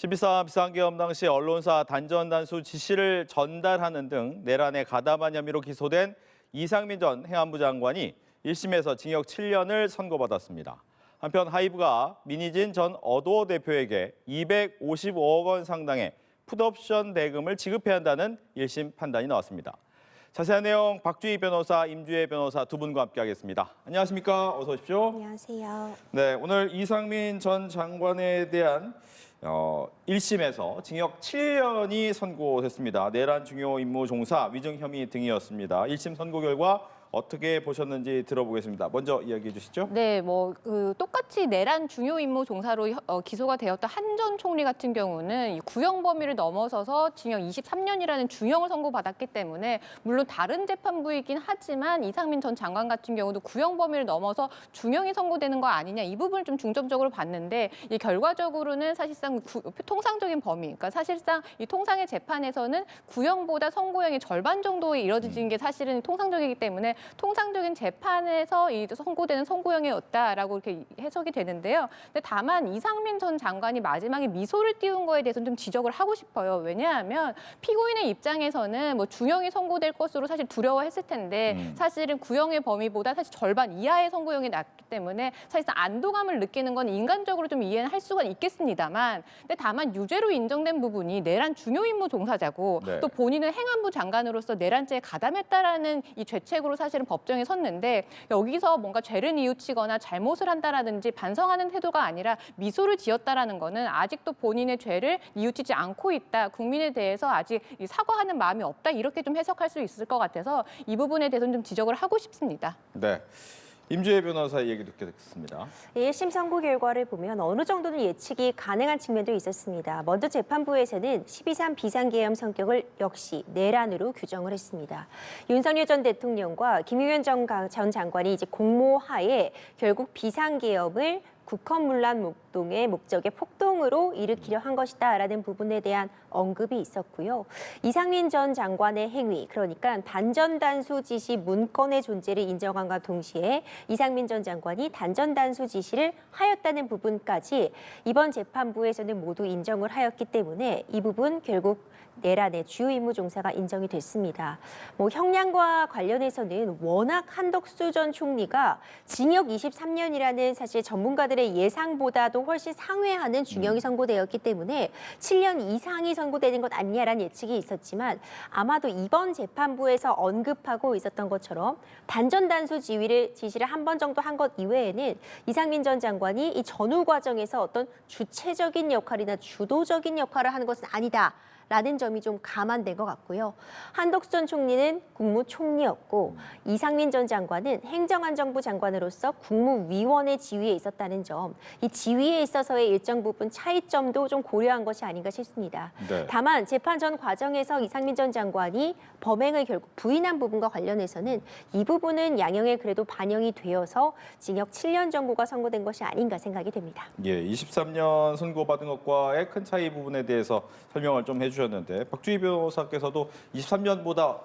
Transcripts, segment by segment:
12.4 비상계엄 당시 언론사 단전단수 지시를 전달하는 등 내란에 가담한 혐의로 기소된 이상민 전 행안부 장관이 1심에서 징역 7년을 선고받았습니다. 한편 하이브가 민희진 전 어도어 대표에게 255억 원 상당의 풋옵션 대금을 지급해야 한다는 1심 판단이 나왔습니다. 자세한 내용 박주희 변호사, 임주혜 변호사 두 분과 함께하겠습니다. 안녕하십니까? 어서 오십시오. 안녕하세요. 네, 오늘 이상민 전 장관에 대한 1심에서 징역 7년이 선고됐습니다. 내란 중요 임무 종사, 위증 혐의 등이었습니다. 1심 선고 결과 어떻게 보셨는지 들어보겠습니다. 먼저 이야기해 주시죠. 네, 똑같이 내란 중요 임무 종사로 기소가 되었던 한 전 총리 같은 경우는 이 구형 범위를 넘어서서 징역 23년이라는 중형을 선고받았기 때문에 물론 다른 재판부이긴 하지만 이상민 전 장관 같은 경우도 구형 범위를 넘어서 중형이 선고되는 거 아니냐 이 부분을 좀 중점적으로 봤는데 이 결과적으로는 사실상 통상적인 범위, 그러니까 사실상 이 통상의 재판에서는 구형보다 선고형의 절반 정도에 이뤄진 게 사실은 통상적이기 때문에 통상적인 재판에서 이 선고되는 선고형이었다라고 이렇게 해석이 되는데요. 근데 다만 이상민 전 장관이 마지막에 미소를 띄운 거에 대해서는 좀 지적을 하고 싶어요. 왜냐하면 피고인의 입장에서는 중형이 선고될 것으로 사실 두려워했을 텐데 사실은 구형의 범위보다 사실 절반 이하의 선고형이 났기 때문에 사실상 안도감을 느끼는 건 인간적으로 좀 이해는 할 수가 있겠습니다만, 근데 다만 유죄로 인정된 부분이 내란 중요 임무 종사자고 네. 또 본인은 행안부 장관으로서 내란죄에 가담했다라는 이 죄책으로 사실은 법정에 섰는데 여기서 뭔가 죄를 뉘우치거나 잘못을 한다라든지 반성하는 태도가 아니라 미소를 지었다라는 거는 아직도 본인의 죄를 뉘우치지 않고 있다. 국민에 대해서 아직 사과하는 마음이 없다. 이렇게 좀 해석할 수 있을 것 같아서 이 부분에 대해서는 좀 지적을 하고 싶습니다. 네. 임주혜 변호사의 얘기 듣겠습니다. 1심 선고 결과를 보면 어느 정도는 예측이 가능한 측면도 있었습니다. 먼저 재판부에서는 12.3 비상계엄 성격을 역시 내란으로 규정을 했습니다. 윤석열 전 대통령과 김용현 전 장관이 이제 공모하에 결국 비상계엄을 국헌문란동의 목적의 폭동으로 일으키려 한 것이다라는 부분에 대한 언급이 있었고요. 이상민 전 장관의 행위, 그러니까 단전단수 지시 문건의 존재를 인정함과 동시에 이상민 전 장관이 단전단수 지시를 하였다는 부분까지 이번 재판부에서는 모두 인정을 하였기 때문에 이 부분 결국 내란의 주요 임무 종사가 인정이 됐습니다. 형량과 관련해서는 워낙 한덕수 전 총리가 징역 23년이라는 사실 전문가들의 예상보다도 훨씬 상회하는 중형이 선고되었기 때문에 7년 이상이 선고되는 것 아니냐라는 예측이 있었지만 아마도 이번 재판부에서 언급하고 있었던 것처럼 단전단수 지시를 한 번 정도 한 것 이외에는 이상민 전 장관이 이 전후 과정에서 어떤 주체적인 역할이나 주도적인 역할을 하는 것은 아니다. 라는 점이 좀 감안된 것 같고요. 한덕수 전 총리는 국무총리였고 이상민 전 장관은 행정안전부 장관으로서 국무위원의 지위에 있었다는 점, 이 지위에 있어서의 일정 부분 차이점도 좀 고려한 것이 아닌가 싶습니다. 네. 다만 재판 전 과정에서 이상민 전 장관이 범행을 결국 부인한 부분과 관련해서는 이 부분은 양형에 그래도 반영이 되어서 징역 7년 정도가 선고된 것이 아닌가 생각이 됩니다. 예, 23년 선고받은 것과의 큰 차이 부분에 대해서 설명을 좀 해주셨는데 박주희 변호사께서도 23년보다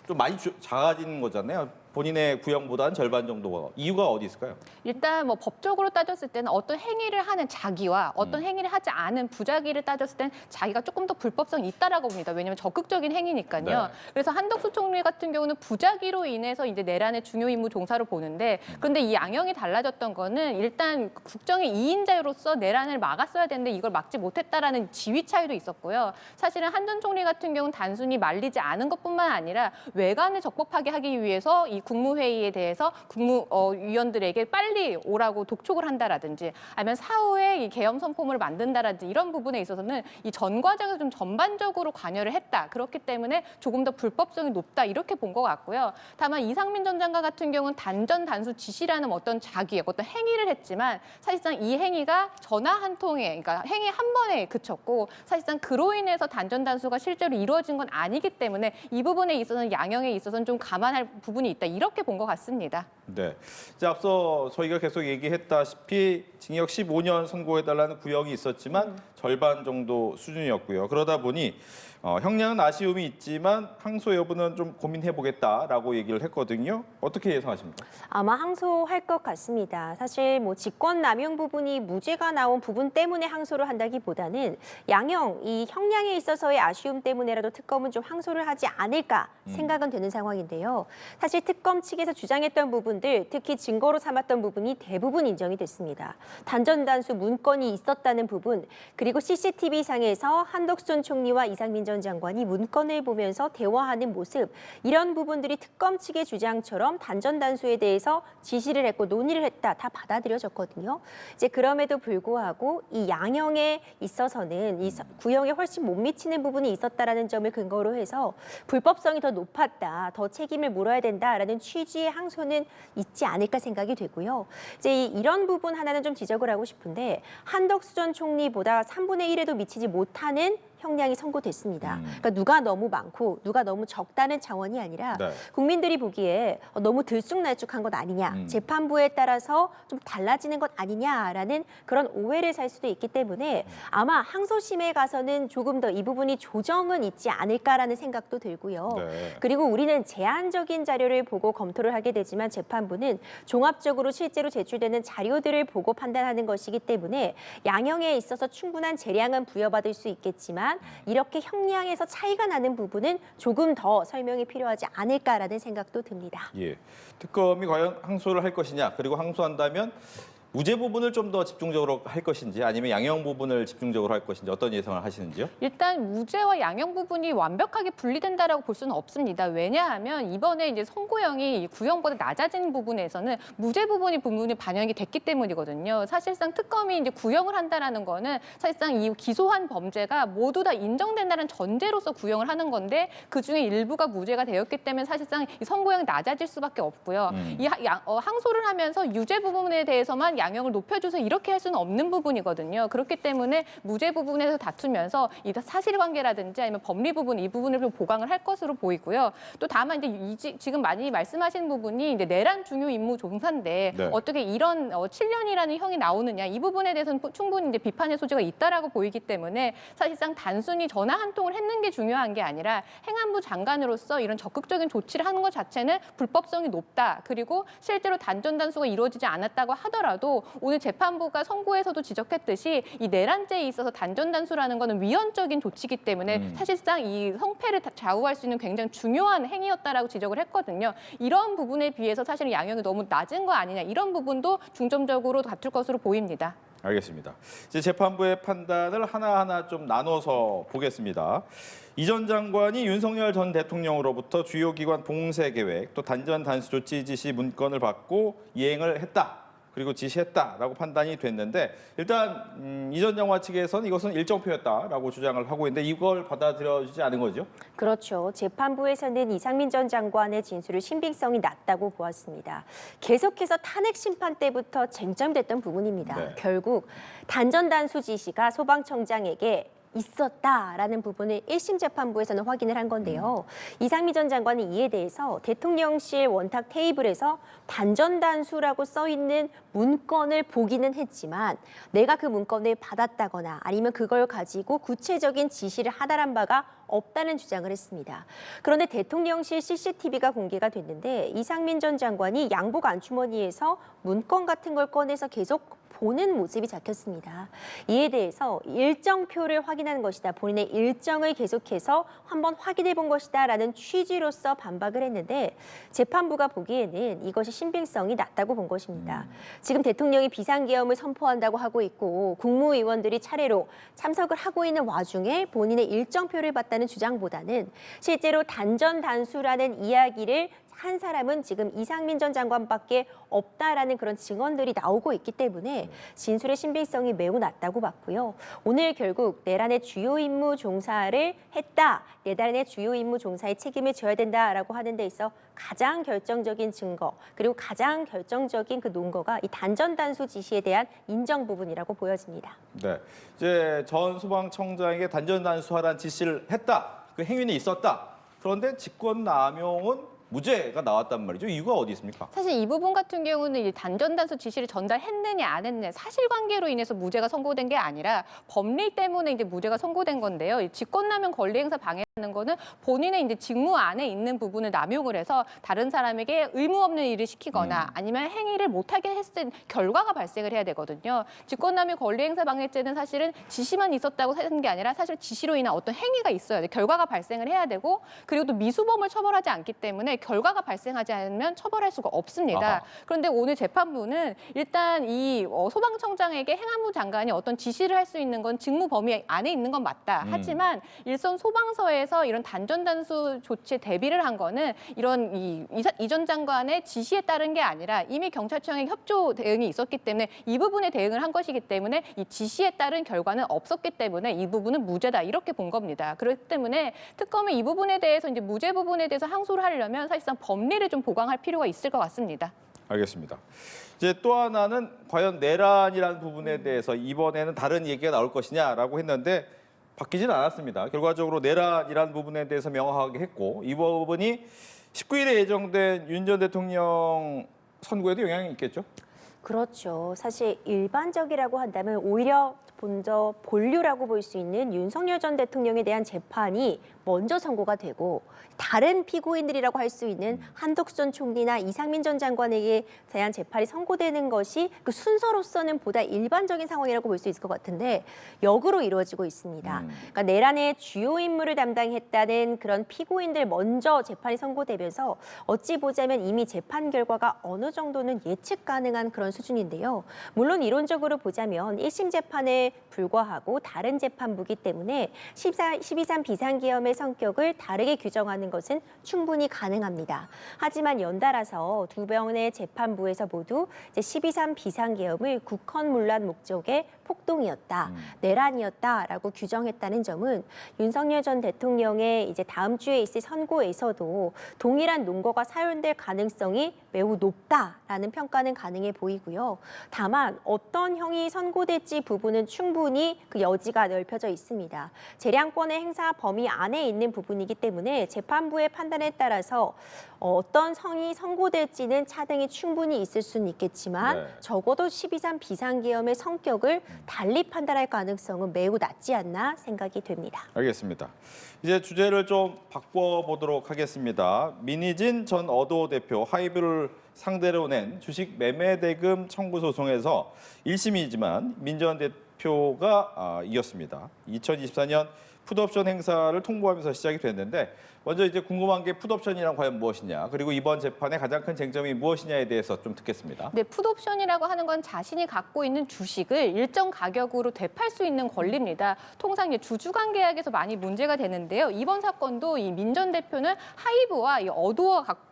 좀 많이 작아지는 거잖아요. 본인의 구형보다는 절반 정도. 이유가 어디 있을까요? 일단 법적으로 따졌을 때는 어떤 행위를 하는 자기와 어떤 행위를 하지 않은 부자기를 따졌을 때는 자기가 조금 더 불법성이 있다라고 봅니다. 왜냐하면 적극적인 행위니까요. 네. 그래서 한덕수 총리 같은 경우는 부자기로 인해서 이제 내란의 중요 임무 종사로 보는데, 그런데 이 양형이 달라졌던 거는 일단 국정의 2인자로서 내란을 막았어야 되는데 이걸 막지 못했다라는 지위 차이도 있었고요. 사실은 한 전 총리 같은 경우는 단순히 말리지 않은 것뿐만 아니라 외관을 적법하게 하기 위해서 이 국무회의에 대해서 국무위원들에게 빨리 오라고 독촉을 한다라든지 아니면 사후에 이 계엄 선포문을 만든다라든지 이런 부분에 있어서는 이 전 과정에서 좀 전반적으로 관여를 했다. 그렇기 때문에 조금 더 불법성이 높다. 이렇게 본 것 같고요. 다만 이상민 전 장관 같은 경우는 단전 단수 지시라는 어떤 자기의 어떤 행위를 했지만 사실상 이 행위가 전화 한 통에, 그러니까 행위 한 번에 그쳤고 사실상 그로 인해서 단전 단수가 실제로 이루어진 건 아니기 때문에 이 부분에 있어서는 양형에 있어서는 좀 감안할 부분이 있다. 이렇게 본 것 같습니다. 네. 이제 앞서 저희가 계속 얘기했다시피 징역 15년 선고해달라는 구형이 있었지만 절반 정도 수준이었고요. 그러다 보니 형량은 아쉬움이 있지만 항소 여부는 좀 고민해보겠다라고 얘기를 했거든요. 어떻게 예상하십니까? 아마 항소할 것 같습니다. 사실 뭐 직권남용 부분이 무죄가 나온 부분 때문에 항소를 한다기보다는 양형, 이 형량에 있어서의 아쉬움 때문에라도 특검은 좀 항소를 하지 않을까 생각은 되는 상황인데요. 사실 특검 측에서 주장했던 부분들, 특히 증거로 삼았던 부분이 대부분 인정이 됐습니다. 단전단수 문건이 있었다는 부분, 그리고 CCTV상에서 한덕수 총리와 이상민 전 장관이 문건을 보면서 대화하는 모습, 이런 부분들이 특검 측의 주장처럼 단전단수에 대해서 지시를 했고 논의를 했다, 다 받아들여졌거든요. 이제 그럼에도 불구하고 이 양형에 있어서는 이 구형에 훨씬 못 미치는 부분이 있었다라는 점을 근거로 해서 불법성이 더 높았다, 더 책임을 물어야 된다라는 취지의 항소는 있지 않을까 생각이 되고요. 이제 이런 부분 하나는 좀 지적을 하고 싶은데 한덕수 전 총리보다 3분의 1에도 미치지 못하는 형량이 선고됐습니다. 그러니까 누가 너무 많고 누가 너무 적다는 차원이 아니라 네. 국민들이 보기에 너무 들쑥날쑥한 것 아니냐, 재판부에 따라서 좀 달라지는 것 아니냐라는 그런 오해를 살 수도 있기 때문에 아마 항소심에 가서는 조금 더 이 부분이 조정은 있지 않을까라는 생각도 들고요. 네. 그리고 우리는 제한적인 자료를 보고 검토를 하게 되지만 재판부는 종합적으로 실제로 제출되는 자료들을 보고 판단하는 것이기 때문에 양형에 있어서 충분한 재량은 부여받을 수 있겠지만 이렇게 형량에서 차이가 나는 부분은 조금 더 설명이 필요하지 않을까라는 생각도 듭니다. 예. 특검이 과연 항소를 할 것이냐, 그리고 항소한다면 무죄 부분을 좀 더 집중적으로 할 것인지 아니면 양형 부분을 집중적으로 할 것인지 어떤 예상을 하시는지요? 일단 무죄와 양형 부분이 완벽하게 분리된다라고 볼 수는 없습니다. 왜냐하면 이번에 이제 선고형이 구형보다 낮아진 부분에서는 무죄 부분이 반영이 됐기 때문이거든요. 사실상 특검이 이제 구형을 한다라는 거는 사실상 이 기소한 범죄가 모두 다 인정된다는 전제로서 구형을 하는 건데 그 중에 일부가 무죄가 되었기 때문에 사실상 이 선고형이 낮아질 수밖에 없고요. 이 항소를 하면서 유죄 부분에 대해서만 양형을 높여줘서 이렇게 할 수는 없는 부분이거든요. 그렇기 때문에 무죄 부분에서 다투면서 이 사실관계라든지 아니면 법리 부분 이 부분을 좀 보강을 할 것으로 보이고요. 또 다만 이제 지금 많이 말씀하신 부분이 이제 내란 중요 임무 종사인데 네. 어떻게 이런 7년이라는 형이 나오느냐 이 부분에 대해서는 충분히 이제 비판의 소지가 있다라고 보이기 때문에 사실상 단순히 전화 한 통을 했는 게 중요한 게 아니라 행안부 장관으로서 이런 적극적인 조치를 하는 것 자체는 불법성이 높다. 그리고 실제로 단전 단수가 이루어지지 않았다고 하더라도 오늘 재판부가 선고에서도 지적했듯이 이 내란죄에 있어서 단전 단수라는 거는 위헌적인 조치이기 때문에 사실상 이 성패를 좌우할 수 있는 굉장히 중요한 행위였다라고 지적을 했거든요. 이런 부분에 비해서 사실은 양형이 너무 낮은 거 아니냐 이런 부분도 중점적으로 다툴 것으로 보입니다. 알겠습니다. 이제 재판부의 판단을 하나하나 좀 나눠서 보겠습니다. 이 전 장관이 윤석열 전 대통령으로부터 주요 기관 봉쇄 계획, 또 단전 단수 조치 지시 문건을 받고 이행을 했다. 그리고 지시했다라고 판단이 됐는데 일단 이 전 장관 측에서는 이것은 일정표였다라고 주장을 하고 있는데 이걸 받아들여지지 않은 거죠? 그렇죠. 재판부에서는 이상민 전 장관의 진술을 신빙성이 낮다고 보았습니다. 계속해서 탄핵 심판 때부터 쟁점됐던 부분입니다. 네. 결국 단전 단수 지시가 소방청장에게 있었다라는 부분을 1심 재판부에서는 확인을 한 건데요. 이상민 전 장관은 이에 대해서 대통령실 원탁 테이블에서 단전단수라고 써 있는 문건을 보기는 했지만 내가 그 문건을 받았다거나 아니면 그걸 가지고 구체적인 지시를 하달한 바가 없다는 주장을 했습니다. 그런데 대통령실 CCTV가 공개가 됐는데 이상민 전 장관이 양복 안주머니에서 문건 같은 걸 꺼내서 계속 보는 모습이 잡혔습니다. 이에 대해서 일정표를 확인하는 것이다. 본인의 일정을 계속해서 한번 확인해 본 것이다. 라는 취지로서 반박을 했는데 재판부가 보기에는 이것이 신빙성이 낮다고 본 것입니다. 지금 대통령이 비상계엄을 선포한다고 하고 있고 국무위원들이 차례로 참석을 하고 있는 와중에 본인의 일정표를 봤다는 주장보다는 실제로 단전 단수라는 이야기를 한 사람은 지금 이상민 전 장관밖에 없다라는 그런 증언들이 나오고 있기 때문에 진술의 신빙성이 매우 낮다고 봤고요. 오늘 결국 내란의 주요 임무 종사를 했다. 내란의 주요 임무 종사에 책임을 져야 된다라고 하는 데 있어 가장 결정적인 증거 그리고 가장 결정적인 그 논거가 이 단전 단수 지시에 대한 인정 부분이라고 보여집니다. 네, 이제 전 소방청장에게 단전 단수하라는 지시를 했다. 그 행위는 있었다. 그런데 직권남용은 무죄가 나왔단 말이죠. 이유가 어디 있습니까? 사실 이 부분 같은 경우는 이 단전단수 지시를 전달했느냐 안 했느냐 사실관계로 인해서 무죄가 선고된 게 아니라 법리 때문에 이제 무죄가 선고된 건데요. 이 직권남용 권리행사 방해라는 거는 본인의 이제 직무 안에 있는 부분을 남용을 해서 다른 사람에게 의무 없는 일을 시키거나 아니면 행위를 못하게 했을 결과가 발생을 해야 되거든요. 직권남용 권리행사 방해죄는 사실은 지시만 있었다고 하는 게 아니라 사실 지시로 인한 어떤 행위가 있어야 돼. 결과가 발생을 해야 되고 그리고 또 미수범을 처벌하지 않기 때문에 결과가 발생하지 않으면 처벌할 수가 없습니다. 아하. 그런데 오늘 재판부는 일단 이 소방청장에게 행안부 장관이 어떤 지시를 할 수 있는 건 직무 범위 안에 있는 건 맞다. 하지만 일선 소방서에서 이런 단전단수 조치에 대비를 한 거는 이런 이전 장관의 지시에 따른 게 아니라 이미 경찰청의 협조 대응이 있었기 때문에 이 부분에 대응을 한 것이기 때문에 이 지시에 따른 결과는 없었기 때문에 이 부분은 무죄다 이렇게 본 겁니다. 그렇기 때문에 특검은 이 부분에 대해서 이제 무죄 부분에 대해서 항소를 하려면 사실상 법리를 좀 보강할 필요가 있을 것 같습니다. 알겠습니다. 이제 또 하나는 과연 내란이라는 부분에 대해서 이번에는 다른 얘기가 나올 것이냐라고 했는데 바뀌지는 않았습니다. 결과적으로 내란이라는 부분에 대해서 명확하게 했고 이 부분이 19일에 예정된 윤 전 대통령 선고에도 영향이 있겠죠? 그렇죠. 사실 일반적이라고 한다면 오히려 먼저 본류라고 볼 수 있는 윤석열 전 대통령에 대한 재판이 먼저 선고가 되고 다른 피고인들이라고 할 수 있는 한덕수 총리나 이상민 전 장관에게 대한 재판이 선고되는 것이 그 순서로서는 보다 일반적인 상황이라고 볼 수 있을 것 같은데 역으로 이루어지고 있습니다. 그러니까 내란의 주요 임무를 담당했다는 그런 피고인들 먼저 재판이 선고되면서 어찌 보자면 이미 재판 결과가 어느 정도는 예측 가능한 그런 수준인데요. 물론 이론적으로 보자면 1심 재판에 불과하고 다른 재판부기 때문에 12.3 비상계엄의 성격을 다르게 규정하는 것은 충분히 가능합니다. 하지만 연달아서 두 번의 재판부에서 모두 12.3 비상계엄을 국헌문란 목적의 폭동이었다, 내란이었다라고 규정했다는 점은 윤석열 전 대통령의 이제 다음 주에 있을 선고에서도 동일한 논거가 사용될 가능성이 매우 높다라는 평가는 가능해 보이고요. 다만 어떤 형이 선고될지 부분은 충분히 그 여지가 넓혀져 있습니다. 재량권의 행사 범위 안에 있는 부분이기 때문에 재판부의 판단에 따라서 어떤 성이 선고될지는 차등이 충분히 있을 수는 있겠지만 네. 적어도 12.3 비상계엄의 성격을 달리 판단할 가능성은 매우 낮지 않나 생각이 됩니다. 알겠습니다. 이제 주제를 좀 바꿔보도록 하겠습니다. 민희진 전 어도 대표 하이브를 상대로 낸 주식 매매 대금 청구 소송에서 1심이지만 민 전 대표가 이겼습니다. 2024년 풋옵션 행사를 통보하면서 시작이 됐는데 먼저 이제 궁금한 게 풋옵션이란 과연 무엇이냐, 그리고 이번 재판의 가장 큰 쟁점이 무엇이냐에 대해서 좀 듣겠습니다. 네, 풋옵션이라고 하는 건 자신이 갖고 있는 주식을 일정 가격으로 되팔 수 있는 권리입니다. 통상 주주간 계약에서 많이 문제가 되는데요. 이번 사건도 이 민 전 대표는 하이브와 이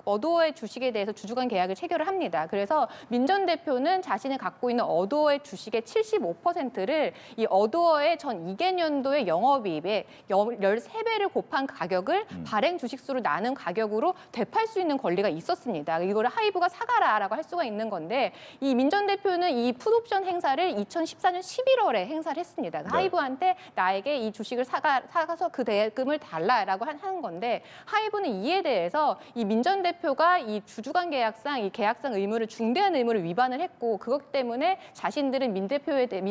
어도어의 주식에 대해서 주주간 계약을 체결을 합니다. 그래서 민 전 대표는 자신이 갖고 있는 어도어의 주식의 75%를 이 어도어의 전 2개년도의 영업이익에 13배를 곱한 가격을 발행 주식수로 나눈 가격으로 되팔 수 있는 권리가 있었습니다. 이거를 하이브가 사가라라고 할 수가 있는 건데 이 민 전 대표는 이 풋옵션 행사를 2014년 11월에 행사를 했습니다. 네. 하이브한테 나에게 이 주식을 사가서 그 대금을 달라라고 하는 건데 하이브는 이에 대해서 이 민 전 대표가 이 주주간 계약상 이 계약상 의무를 중대한 의무를 위반을 했고 그것 때문에 자신들은 민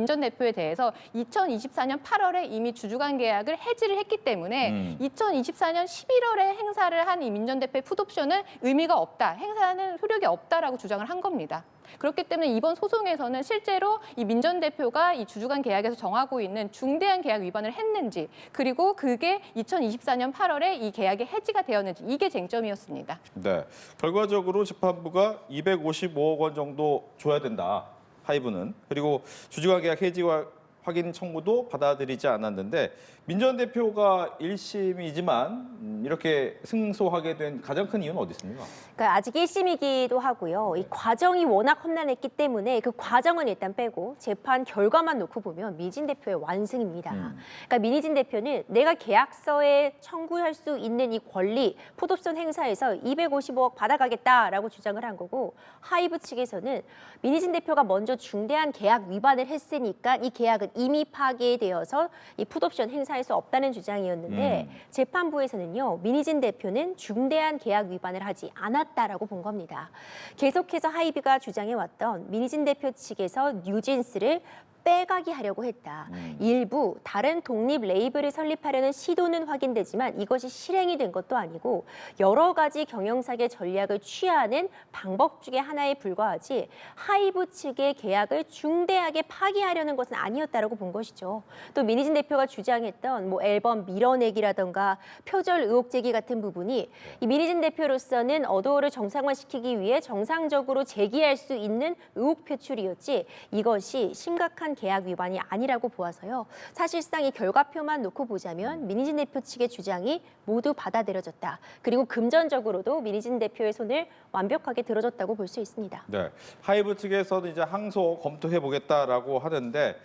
전 대표에 대해서 2024년 8월에 이미 주주간 계약을 해지를 했기 때문에 2024년 11월에 행사를 한 이 민 전 대표의 풋옵션은 의미가 없다, 행사는 효력이 없다라고 주장을 한 겁니다. 그렇기 때문에 이번 소송에서는 실제로 이 민 전 대표가 이 주주간 계약에서 정하고 있는 중대한 계약 위반을 했는지, 그리고 그게 2024년 8월에 이 계약이 해지가 되었는지, 이게 쟁점이었습니다. 네, 결과적으로 재판부가 255억 원 정도 줘야 된다, 하이브는. 그리고 주주간 계약 해지와 확인 청구도 받아들이지 않았는데 민 전 대표가 1심이지만 이렇게 승소하게 된 가장 큰 이유는 어디 있습니까? 그러니까 아직 1심이기도 하고요. 이 과정이 워낙 험난했기 때문에 그 과정은 일단 빼고 재판 결과만 놓고 보면 민희진 대표의 완승입니다. 그러니까 민희진 대표는 내가 계약서에 청구할 수 있는 이 권리, 풋옵션 행사에서 255억 받아가겠다라고 주장을 한 거고, 하이브 측에서는 민희진 대표가 먼저 중대한 계약 위반을 했으니까 이 계약은 계약은 이미 파기되어서 이 풋옵션 행사할 수 없다는 주장이었는데 재판부에서는요, 민희진 대표는 중대한 계약 위반을 하지 않았다라고 본 겁니다. 계속해서 하이비가 주장해왔던 민희진 대표 측에서 뉴진스를 빼가기 하려고 했다. 일부 다른 독립 레이블을 설립하려는 시도는 확인되지만 이것이 실행이 된 것도 아니고 여러 가지 경영사의 전략을 취하는 방법 중에 하나에 불과하지 하이브 측의 계약을 중대하게 파기하려는 것은 아니었다라고 본 것이죠. 또 민희진 대표가 주장했던 뭐 앨범 밀어내기라던가 표절 의혹 제기 같은 부분이 이 민희진 대표로서는 어도어를 정상화시키기 위해 정상적으로 제기할 수 있는 의혹 표출이었지 이것이 심각한 계약 위반이 아니라고 보아서요. 사실상 이 결과표만 놓고 보자면 민희진 대표 측의 주장이 모두 받아들여졌다. 그리고 금전적으로도 민희진 대표의 손을 완벽하게 들어줬다고 볼 수 있습니다. 네, 하이브 측에서도 이제 항소 검토해 보겠다라고 하는데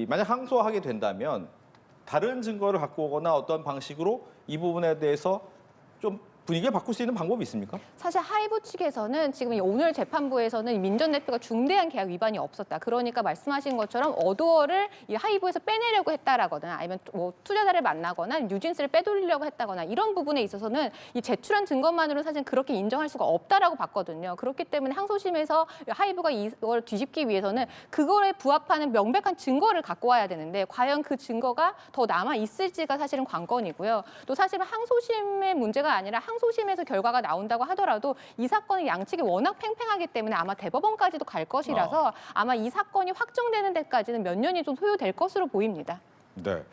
만약 항소하게 된다면 다른 증거를 갖고 오거나 어떤 방식으로 이 부분에 대해서 좀 분위기를 바꿀 수 있는 방법이 있습니까? 사실 하이브 측에서는 지금 오늘 재판부에서는 민 전 대표가 중대한 계약 위반이 없었다. 그러니까 말씀하신 것처럼 어도어를 이 하이브에서 빼내려고 했다라거나 아니면 뭐 투자자를 만나거나 뉴진스를 빼돌리려고 했다거나 이런 부분에 있어서는 이 제출한 증거만으로 사실 그렇게 인정할 수가 없다라고 봤거든요. 그렇기 때문에 항소심에서 하이브가 이걸 뒤집기 위해서는 그거에 부합하는 명백한 증거를 갖고 와야 되는데 과연 그 증거가 더 남아 있을지가 사실은 관건이고요. 또 사실은 항소심의 문제가 아니라 항소심에서 결과가 나온다고 하더라도 이 사건의 양측이 워낙 팽팽하기 때문에 아마 대법원까지도 갈 것이라서 아마 이 사건이 확정되는 데까지는 몇 년이 좀 소요될 것으로 보입니다. 네,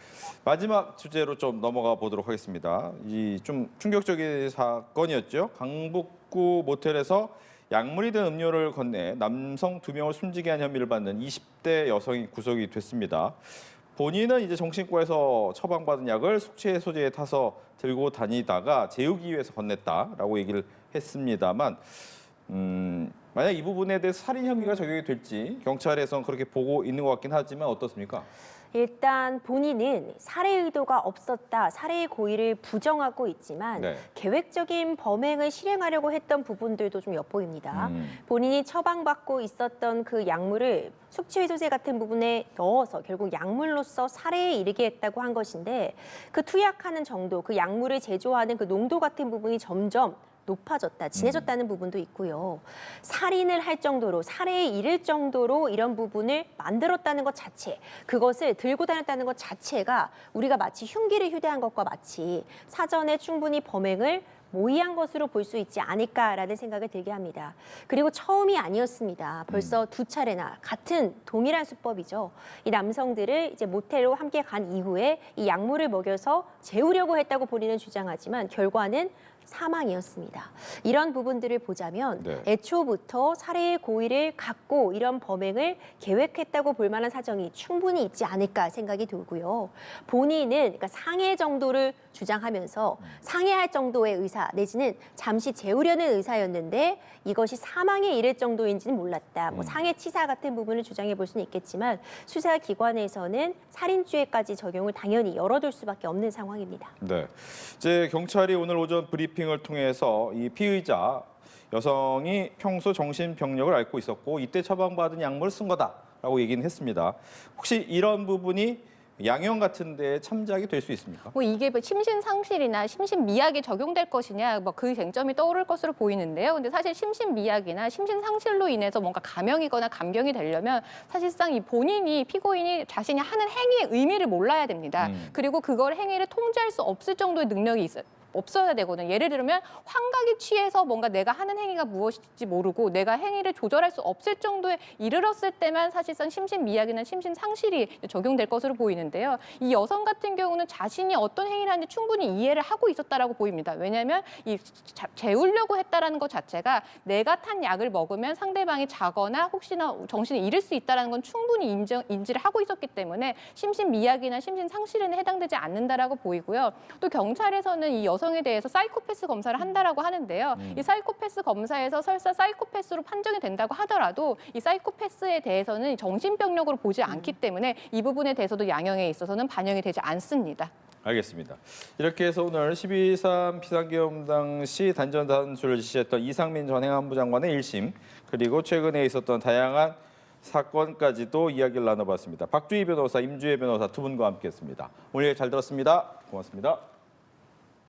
마지막 주제로 좀 넘어가 보도록 하겠습니다. 이 좀 충격적인 사건이었죠. 강북구 모텔에서 약물이 든 음료를 건네 남성 2명을 숨지게 한 혐의를 받는 20대 여성이 구속이 됐습니다. 본인은 이제 정신과에서 처방받은 약을 숙취해소제에 타서 들고 다니다가 재우기 위해서 건넸다라고 얘기를 했습니다만 만약 이 부분에 대해서 살인 혐의가 적용이 될지 경찰에서는 그렇게 보고 있는 것 같긴 하지만 어떻습니까? 일단 본인은 살해 의도가 없었다, 살해의 고의를 부정하고 있지만 네. 계획적인 범행을 실행하려고 했던 부분들도 좀 엿보입니다. 본인이 처방받고 있었던 그 약물을 숙취해소제 같은 부분에 넣어서 결국 약물로서 살해에 이르게 했다고 한 것인데 그 투약하는 정도, 그 약물을 제조하는 그 농도 같은 부분이 점점 높아졌다, 진해졌다는 부분도 있고요. 살인을 할 정도로, 살해에 이를 정도로 이런 부분을 만들었다는 것 자체, 그것을 들고 다녔다는 것 자체가 우리가 마치 흉기를 휴대한 것과 마치 사전에 충분히 범행을 모의한 것으로 볼 수 있지 않을까라는 생각을 들게 합니다. 그리고 처음이 아니었습니다. 벌써 2차례나 같은 동일한 수법이죠. 이 남성들을 이제 모텔로 함께 간 이후에 이 약물을 먹여서 재우려고 했다고 본인은 주장하지만 결과는 사망이었습니다. 이런 부분들을 보자면 네. 애초부터 살해의 고의를 갖고 이런 범행을 계획했다고 볼 만한 사정이 충분히 있지 않을까 생각이 들고요. 본인은 그러니까 상해 정도를 주장하면서 상해할 정도의 의사 내지는 잠시 재우려는 의사였는데 이것이 사망에 이를 정도인지는 몰랐다. 뭐 상해치사 같은 부분을 주장해 볼 수는 있겠지만 수사기관에서는 살인죄까지 적용을 당연히 열어둘 수밖에 없는 상황입니다. 네, 이제 경찰이 오늘 오전 브리핑을 통해서 이 피의자 여성이 평소 정신병력을 앓고 있었고 이때 처방받은 약물을 쓴 거다라고 얘기는 했습니다. 혹시 이런 부분이 양형 같은 데에 참작이 될 수 있습니까? 뭐 이게 뭐 심신상실이나 심신미약에 적용될 것이냐 뭐 그 쟁점이 떠오를 것으로 보이는데요. 근데 사실 심신미약이나 심신상실로 인해서 뭔가 감형이거나 감경이 되려면 사실상 이 본인이 피고인이 자신이 하는 행위의 의미를 몰라야 됩니다. 그리고 그걸 행위를 통제할 수 없을 정도의 능력이 없어야 되거든요. 예를 들면 환각에 취해서 뭔가 내가 하는 행위가 무엇인지 모르고 내가 행위를 조절할 수 없을 정도에 이르렀을 때만 사실상 심신미약이나 심신상실이 적용될 것으로 보이는데요. 이 여성 같은 경우는 자신이 어떤 행위를 하는지 충분히 이해를 하고 있었다라고 보입니다. 왜냐하면 이 재우려고 했다라는 것 자체가 내가 탄 약을 먹으면 상대방이 자거나 혹시나 정신을 잃을 수 있다는 건 충분히 인지를 하고 있었기 때문에 심신미약이나 심신상실에는 해당되지 않는다라고 보이고요. 또 경찰에서는 이 여성에 대해서 사이코패스 검사를 한다라고 하는데요. 이 사이코패스 검사에서 설사 사이코패스로 판정이 된다고 하더라도 이 사이코패스에 대해서는 정신병력으로 보지 않기 때문에 이 부분에 대해서도 양형에 있어서는 반영이 되지 않습니다. 알겠습니다. 이렇게 해서 오늘 12.3 비상계엄 당시 단전 단수를 지시했던 이상민 전 행안부 장관의 1심 그리고 최근에 있었던 다양한 사건까지도 이야기를 나눠봤습니다. 박주희 변호사, 임주혜 변호사 두 분과 함께했습니다. 오늘 잘 들었습니다. 고맙습니다.